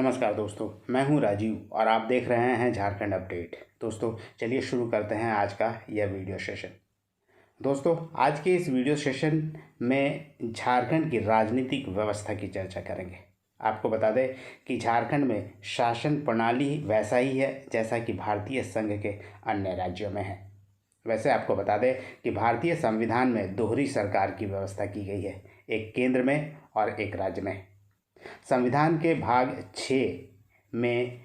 नमस्कार दोस्तों, मैं हूं राजीव और आप देख रहे हैं झारखंड अपडेट। दोस्तों चलिए शुरू करते हैं आज का यह वीडियो सेशन। दोस्तों आज के इस वीडियो सेशन में झारखंड की राजनीतिक व्यवस्था की चर्चा करेंगे। आपको बता दें कि झारखंड में शासन प्रणाली वैसा ही है जैसा कि भारतीय संघ के अन्य राज्यों में है। वैसे आपको बता दें कि भारतीय संविधान में दोहरी सरकार की व्यवस्था की गई है, एक केंद्र में और एक राज्य में। संविधान के भाग 6 में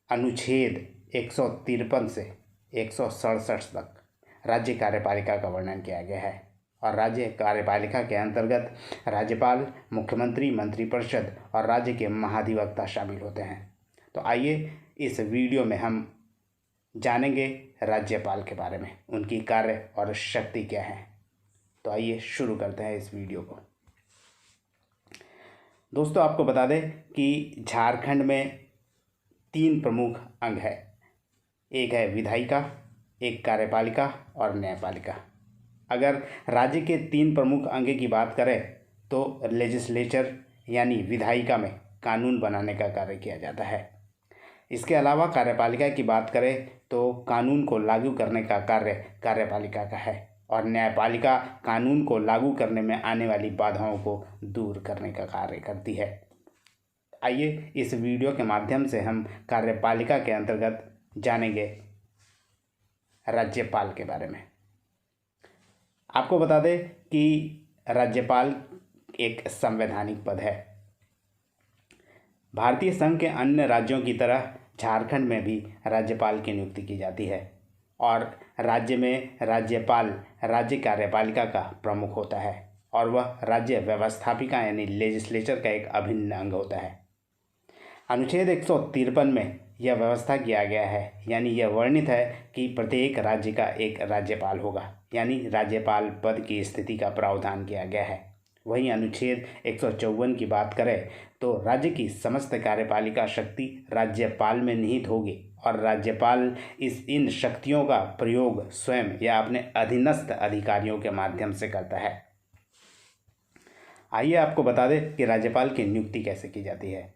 अनुच्छेद 153 से 167 तक राज्य कार्यपालिका का वर्णन किया गया है और राज्य कार्यपालिका के अंतर्गत राज्यपाल, मुख्यमंत्री, मंत्रिपरिषद और राज्य के महाधिवक्ता शामिल होते हैं। तो आइए इस वीडियो में हम जानेंगे राज्यपाल के बारे में, उनकी कार्य और शक्ति क्या है। तो आइए शुरू करते हैं इस वीडियो को। दोस्तों आपको बता दें कि झारखंड में 3 प्रमुख अंग है। एक है विधायिका, एक कार्यपालिका और न्यायपालिका। अगर राज्य के 3 प्रमुख अंग की बात करें तो लेजिस्लेचर यानी विधायिका में कानून बनाने का कार्य किया जाता है। इसके अलावा कार्यपालिका की बात करें तो कानून को लागू करने का कार्य कार्यपालिका का है और न्यायपालिका कानून को लागू करने में आने वाली बाधाओं को दूर करने का कार्य करती है। आइए इस वीडियो के माध्यम से हम कार्यपालिका के अंतर्गत जानेंगे राज्यपाल के बारे में। आपको बता दें कि राज्यपाल एक संवैधानिक पद है। भारतीय संघ के अन्य राज्यों की तरह झारखंड में भी राज्यपाल की नियुक्ति की जाती है और राज्य में राज्यपाल राज्य कार्यपालिका का प्रमुख होता है और वह राज्य व्यवस्थापिका यानी लेजिस्लेचर का एक अभिन्न अंग होता है। अनुच्छेद 153 में यह व्यवस्था किया गया है, यानी यह वर्णित है कि प्रत्येक राज्य का एक राज्यपाल होगा, यानी राज्यपाल पद की स्थिति का प्रावधान किया गया है। वहीं अनुच्छेद 154 की बात करें तो राज्य की समस्त कार्यपालिका शक्ति राज्यपाल में निहित होगी और राज्यपाल इन शक्तियों का प्रयोग स्वयं या अपने अधीनस्थ अधिकारियों के माध्यम से करता है। आइए आपको बता दें कि राज्यपाल की नियुक्ति कैसे की जाती है।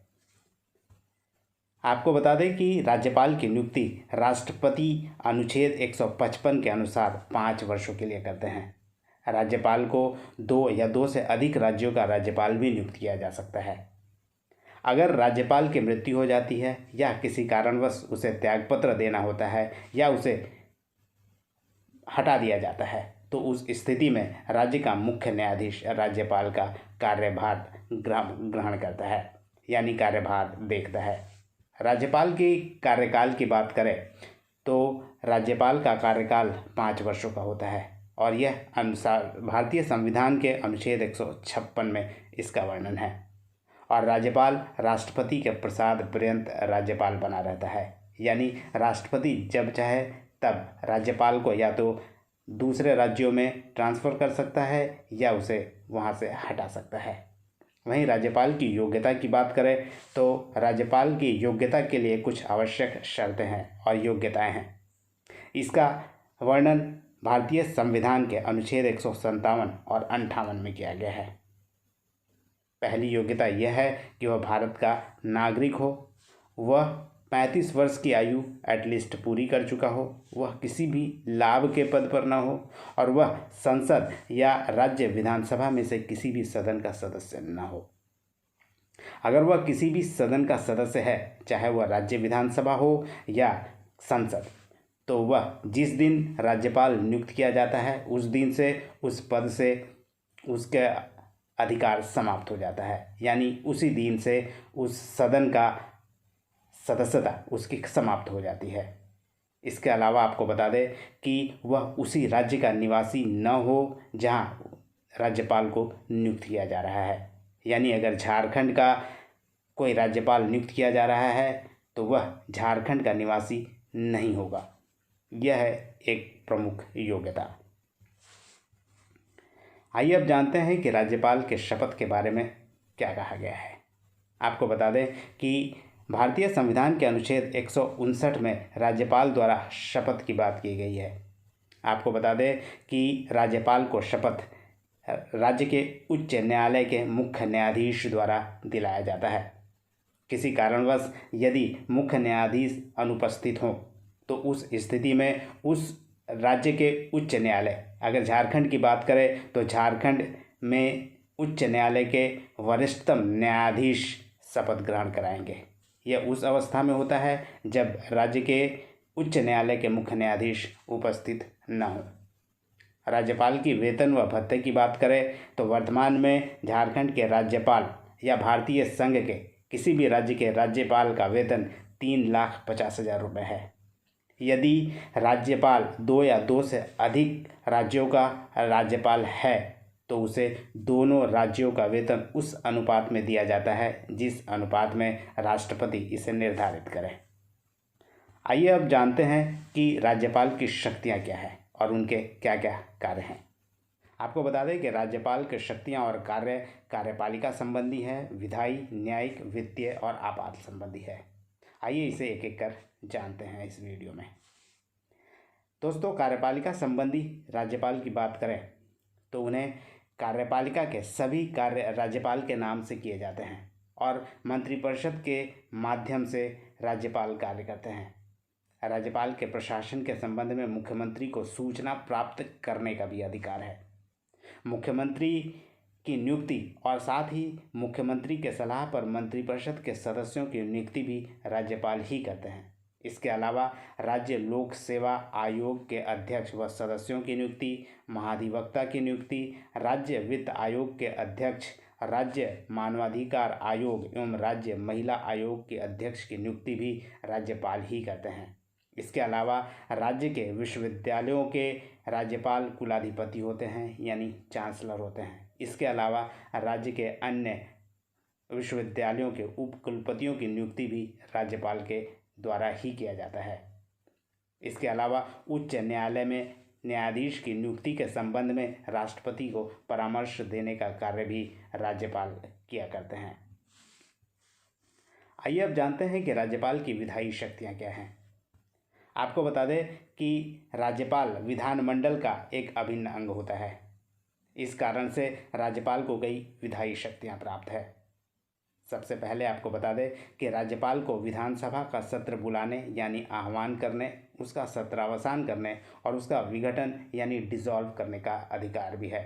आपको बता दें कि राज्यपाल की नियुक्ति राष्ट्रपति अनुच्छेद 155 के अनुसार 5 वर्षों के लिए करते हैं। राज्यपाल को 2 या 2 से अधिक राज्यों का राज्यपाल भी नियुक्त किया जा सकता है। अगर राज्यपाल की मृत्यु हो जाती है या किसी कारणवश उसे त्यागपत्र देना होता है या उसे हटा दिया जाता है तो उस स्थिति में राज्य का मुख्य न्यायाधीश राज्यपाल का कार्यभार ग्रहण करता है, यानी कार्यभार देखता है। राज्यपाल की कार्यकाल की बात करें तो राज्यपाल का कार्यकाल 5 वर्षों का होता है और यह अनुसार भारतीय संविधान के अनुच्छेद 156 में इसका वर्णन है और राज्यपाल राष्ट्रपति के प्रसाद पर्यंत राज्यपाल बना रहता है, यानी राष्ट्रपति जब चाहे तब राज्यपाल को या तो दूसरे राज्यों में ट्रांसफ़र कर सकता है या उसे वहां से हटा सकता है। वहीं राज्यपाल की योग्यता की बात करें तो राज्यपाल की योग्यता के लिए कुछ आवश्यक शर्तें हैं और योग्यताएं हैं। इसका वर्णन भारतीय संविधान के अनुच्छेद 157 और 58 में किया गया है। पहली योग्यता यह है कि वह भारत का नागरिक हो, वह 35 वर्ष की आयु एटलीस्ट पूरी कर चुका हो, वह किसी भी लाभ के पद पर न हो और वह संसद या राज्य विधानसभा में से किसी भी सदन का सदस्य न हो। अगर वह किसी भी सदन का सदस्य है, चाहे वह राज्य विधानसभा हो या संसद, तो वह जिस दिन राज्यपाल नियुक्त किया जाता है उस दिन से उस पद से उसके अधिकार समाप्त हो जाता है, यानी उसी दिन से उस सदन का सदस्यता उसकी समाप्त हो जाती है। इसके अलावा आपको बता दें कि वह उसी राज्य का निवासी न हो जहां राज्यपाल को नियुक्त किया जा रहा है, यानी अगर झारखंड का कोई राज्यपाल नियुक्त किया जा रहा है तो वह झारखंड का निवासी नहीं होगा। यह है एक प्रमुख योग्यता। आइए अब जानते हैं कि राज्यपाल के शपथ के बारे में क्या कहा गया है। आपको बता दें कि भारतीय संविधान के अनुच्छेद 159 में राज्यपाल द्वारा शपथ की बात की गई है। आपको बता दें कि राज्यपाल को शपथ राज्य के उच्च न्यायालय के मुख्य न्यायाधीश द्वारा दिलाया जाता है। किसी कारणवश यदि मुख्य न्यायाधीश अनुपस्थित हों तो उस स्थिति में उस राज्य के उच्च न्यायालय, अगर झारखंड की बात करें तो झारखंड में उच्च न्यायालय के वरिष्ठतम न्यायाधीश शपथ ग्रहण कराएंगे। यह उस अवस्था में होता है जब राज्य के उच्च न्यायालय के मुख्य न्यायाधीश उपस्थित न हों। राज्यपाल की वेतन व भत्ते की बात करें तो वर्तमान में झारखंड के राज्यपाल या भारतीय संघ के किसी भी राज्य के राज्यपाल का वेतन 3,50,000 रुपये है। यदि राज्यपाल 2 या 2 से अधिक राज्यों का राज्यपाल है तो उसे दोनों राज्यों का वेतन उस अनुपात में दिया जाता है जिस अनुपात में राष्ट्रपति इसे निर्धारित करे। आइए अब जानते हैं कि राज्यपाल की शक्तियां क्या हैं और उनके क्या क्या कार्य हैं। आपको बता दें कि राज्यपाल की शक्तियां और कार्य कार्यपालिका संबंधी है, विधायी, न्यायिक, वित्तीय और आपात संबंधी है। आइए इसे एक एक कर जानते हैं इस वीडियो में। दोस्तों, कार्यपालिका संबंधी राज्यपाल की बात करें तो उन्हें कार्यपालिका के सभी कार्य राज्यपाल के नाम से किए जाते हैं और मंत्रिपरिषद के माध्यम से राज्यपाल कार्य करते हैं। राज्यपाल के प्रशासन के संबंध में मुख्यमंत्री को सूचना प्राप्त करने का भी अधिकार है। मुख्यमंत्री की नियुक्ति और साथ ही मुख्यमंत्री के सलाह पर मंत्रिपरिषद के सदस्यों की नियुक्ति भी राज्यपाल ही करते हैं। इसके अलावा राज्य लोक सेवा आयोग के अध्यक्ष व सदस्यों की नियुक्ति, महाधिवक्ता की नियुक्ति, राज्य वित्त आयोग के अध्यक्ष, राज्य मानवाधिकार आयोग एवं राज्य महिला आयोग के अध्यक्ष की नियुक्ति भी राज्यपाल ही करते हैं। इसके अलावा राज्य के विश्वविद्यालयों के राज्यपाल कुलाधिपति होते हैं यानी चांसलर होते हैं। इसके अलावा राज्य के अन्य विश्वविद्यालयों के उपकुलपतियों की नियुक्ति भी राज्यपाल के द्वारा ही किया जाता है। इसके अलावा उच्च न्यायालय में न्यायाधीश की नियुक्ति के संबंध में राष्ट्रपति को परामर्श देने का कार्य भी राज्यपाल किया करते हैं। आइए अब जानते हैं कि राज्यपाल की विधायी शक्तियां क्या हैं। आपको बता दें कि राज्यपाल विधानमंडल का एक अभिन्न अंग होता है। इस कारण से राज्यपाल को कई विधायी शक्तियां प्राप्त है। सबसे पहले आपको बता दें कि राज्यपाल को विधानसभा का सत्र बुलाने यानी आह्वान करने, उसका सत्रावसान करने और उसका विघटन यानी डिसॉल्व करने का अधिकार भी है।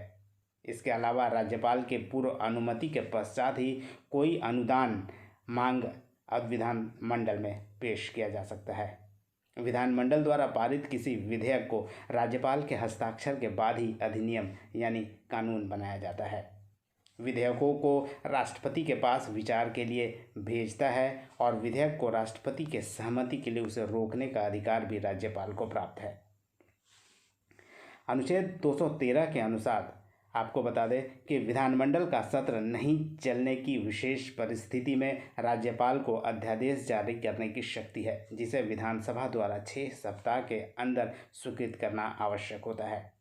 इसके अलावा राज्यपाल के पूर्व अनुमति के पश्चात ही कोई अनुदान मांग अब विधानमंडल में पेश किया जा सकता है। विधानमंडल द्वारा पारित किसी विधेयक को राज्यपाल के हस्ताक्षर के बाद ही अधिनियम यानी कानून बनाया जाता है। विधेयकों को राष्ट्रपति के पास विचार के लिए भेजता है और विधेयक को राष्ट्रपति के सहमति के लिए उसे रोकने का अधिकार भी राज्यपाल को प्राप्त है। अनुच्छेद 213 के अनुसार आपको बता दें कि विधानमंडल का सत्र नहीं चलने की विशेष परिस्थिति में राज्यपाल को अध्यादेश जारी करने की शक्ति है, जिसे विधानसभा द्वारा 6 सप्ताह के अंदर स्वीकृत करना आवश्यक होता है।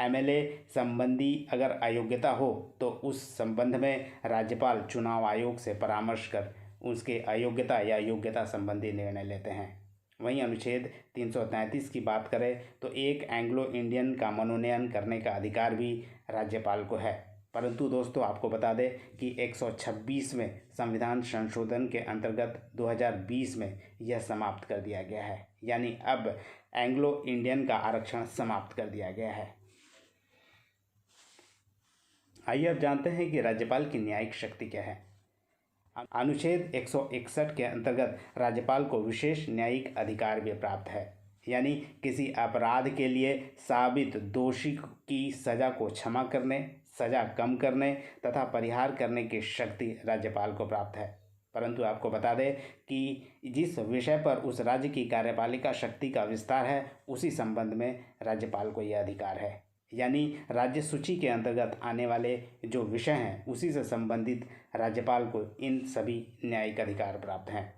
एमएलए संबंधी अगर अयोग्यता हो तो उस संबंध में राज्यपाल चुनाव आयोग से परामर्श कर उसके अयोग्यता या योग्यता संबंधी निर्णय लेते हैं। वहीं अनुच्छेद 333 की बात करें तो एक एंग्लो इंडियन का मनोनयन करने का अधिकार भी राज्यपाल को है। परंतु दोस्तों, आपको बता दें कि 126वें संविधान संशोधन के अंतर्गत 2020 में यह समाप्त कर दिया गया है, यानी अब एंग्लो इंडियन का आरक्षण समाप्त कर दिया गया है। आइए अब जानते हैं कि राज्यपाल की न्यायिक शक्ति क्या है। अनुच्छेद 161 के अंतर्गत राज्यपाल को विशेष न्यायिक अधिकार भी प्राप्त है, यानी किसी अपराध के लिए साबित दोषी की सज़ा को क्षमा करने, सज़ा कम करने तथा परिहार करने की शक्ति राज्यपाल को प्राप्त है। परंतु आपको बता दें कि जिस विषय पर उस राज्य की कार्यपालिका शक्ति का विस्तार है उसी संबंध में राज्यपाल को यह अधिकार है, यानी राज्य सूची के अंतर्गत आने वाले जो विषय हैं उसी से संबंधित राज्यपाल को इन सभी न्यायिक अधिकार प्राप्त हैं।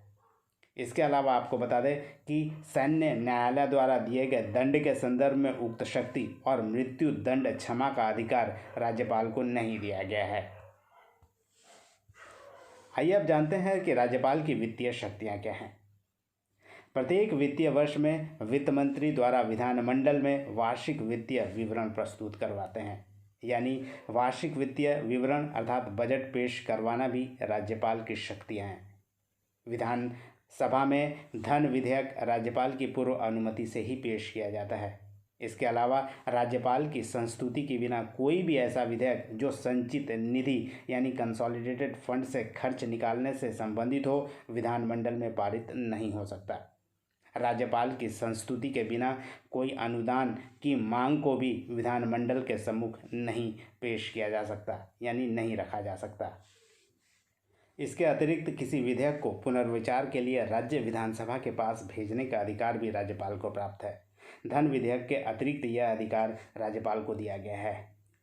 इसके अलावा आपको बता दें कि सैन्य न्यायालय द्वारा दिए गए दंड के संदर्भ में उक्त शक्ति और मृत्यु दंड क्षमा का अधिकार राज्यपाल को नहीं दिया गया है। आइए अब जानते हैं कि राज्यपाल की वित्तीय शक्तियाँ क्या हैं। प्रत्येक वित्तीय वर्ष में वित्त मंत्री द्वारा विधानमंडल में वार्षिक वित्तीय विवरण प्रस्तुत करवाते हैं, यानी वार्षिक वित्तीय विवरण अर्थात बजट पेश करवाना भी राज्यपाल की शक्तियाँ हैं। विधानसभा में धन विधेयक राज्यपाल की पूर्व अनुमति से ही पेश किया जाता है। इसके अलावा राज्यपाल की संस्तुति के बिना कोई भी ऐसा विधेयक जो संचित निधि यानी कंसोलिडेटेड फंड से खर्च निकालने से संबंधित हो, विधानमंडल में पारित नहीं हो सकता। राज्यपाल की संस्तुति के बिना कोई अनुदान की मांग को भी विधानमंडल के सम्मुख नहीं पेश किया जा सकता, यानी नहीं रखा जा सकता। इसके अतिरिक्त किसी विधेयक को पुनर्विचार के लिए राज्य विधानसभा के पास भेजने का अधिकार भी राज्यपाल को प्राप्त है। धन विधेयक के अतिरिक्त यह अधिकार राज्यपाल को दिया गया है,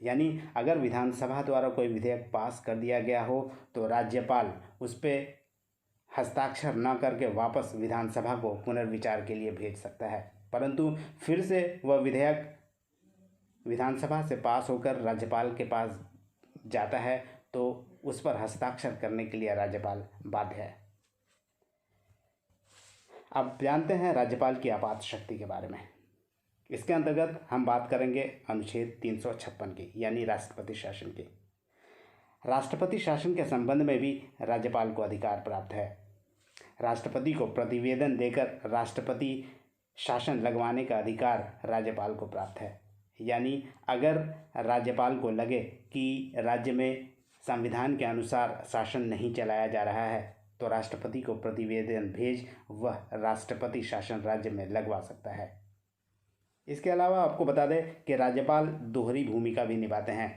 यानी अगर विधानसभा द्वारा कोई विधेयक पास कर दिया गया हो तो राज्यपाल उस पर हस्ताक्षर न करके वापस विधानसभा को पुनर्विचार के लिए भेज सकता है, परंतु फिर से वह विधेयक विधानसभा से पास होकर राज्यपाल के पास जाता है तो उस पर हस्ताक्षर करने के लिए राज्यपाल बाध्य है। अब जानते हैं राज्यपाल की आपात शक्ति के बारे में। इसके अंतर्गत हम बात करेंगे अनुच्छेद 356 की, यानी राष्ट्रपति शासन की। राष्ट्रपति शासन के संबंध में भी राज्यपाल को अधिकार प्राप्त है। राष्ट्रपति को प्रतिवेदन देकर राष्ट्रपति शासन लगवाने का अधिकार राज्यपाल को प्राप्त है, यानी अगर राज्यपाल को लगे कि राज्य में संविधान के अनुसार शासन नहीं चलाया जा रहा है तो राष्ट्रपति को प्रतिवेदन भेज वह राष्ट्रपति शासन राज्य में लगवा सकता है। इसके अलावा आपको बता दें कि राज्यपाल दोहरी भूमिका भी निभाते हैं।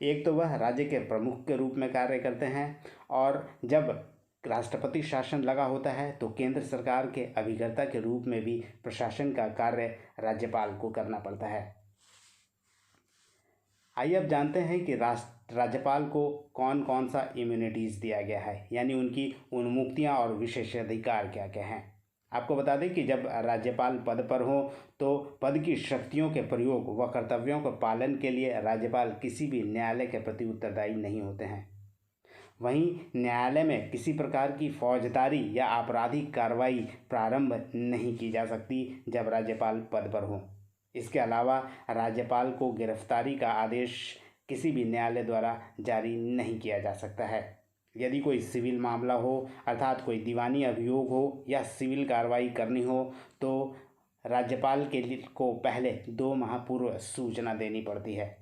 एक तो वह राज्य के प्रमुख के रूप में कार्य करते हैं और जब राष्ट्रपति शासन लगा होता है तो केंद्र सरकार के अभिकर्ता के रूप में भी प्रशासन का कार्य राज्यपाल को करना पड़ता है। आइए अब जानते हैं कि राज्यपाल को कौन कौन सा इम्यूनिटीज़ दिया गया है, यानी उनकी उन्मुक्तियां और विशेषाधिकार क्या क्या हैं। आपको बता दें कि जब राज्यपाल पद पर हो तो पद की शक्तियों के प्रयोग व कर्तव्यों के पालन के लिए राज्यपाल किसी भी न्यायालय के प्रति उत्तरदायी नहीं होते हैं। वहीं न्यायालय में किसी प्रकार की फौजदारी या आपराधिक कार्रवाई प्रारंभ नहीं की जा सकती जब राज्यपाल पद पर हो। इसके अलावा राज्यपाल को गिरफ्तारी का आदेश किसी भी न्यायालय द्वारा जारी नहीं किया जा सकता है। यदि कोई सिविल मामला हो, अर्थात कोई दीवानी अभियोग हो या सिविल कार्रवाई करनी हो तो राज्यपाल को पहले 2 माह पूर्व सूचना देनी पड़ती है।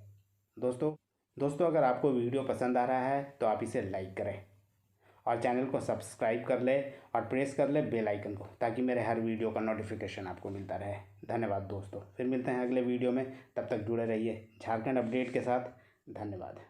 दोस्तों अगर आपको वीडियो पसंद आ रहा है तो आप इसे लाइक करें और चैनल को सब्सक्राइब कर ले और प्रेस कर ले बेल आइकन को, ताकि मेरे हर वीडियो का नोटिफिकेशन आपको मिलता रहे। धन्यवाद दोस्तों, फिर मिलते हैं अगले वीडियो में। तब तक जुड़े रहिए झारखंड अपडेट के साथ। धन्यवाद।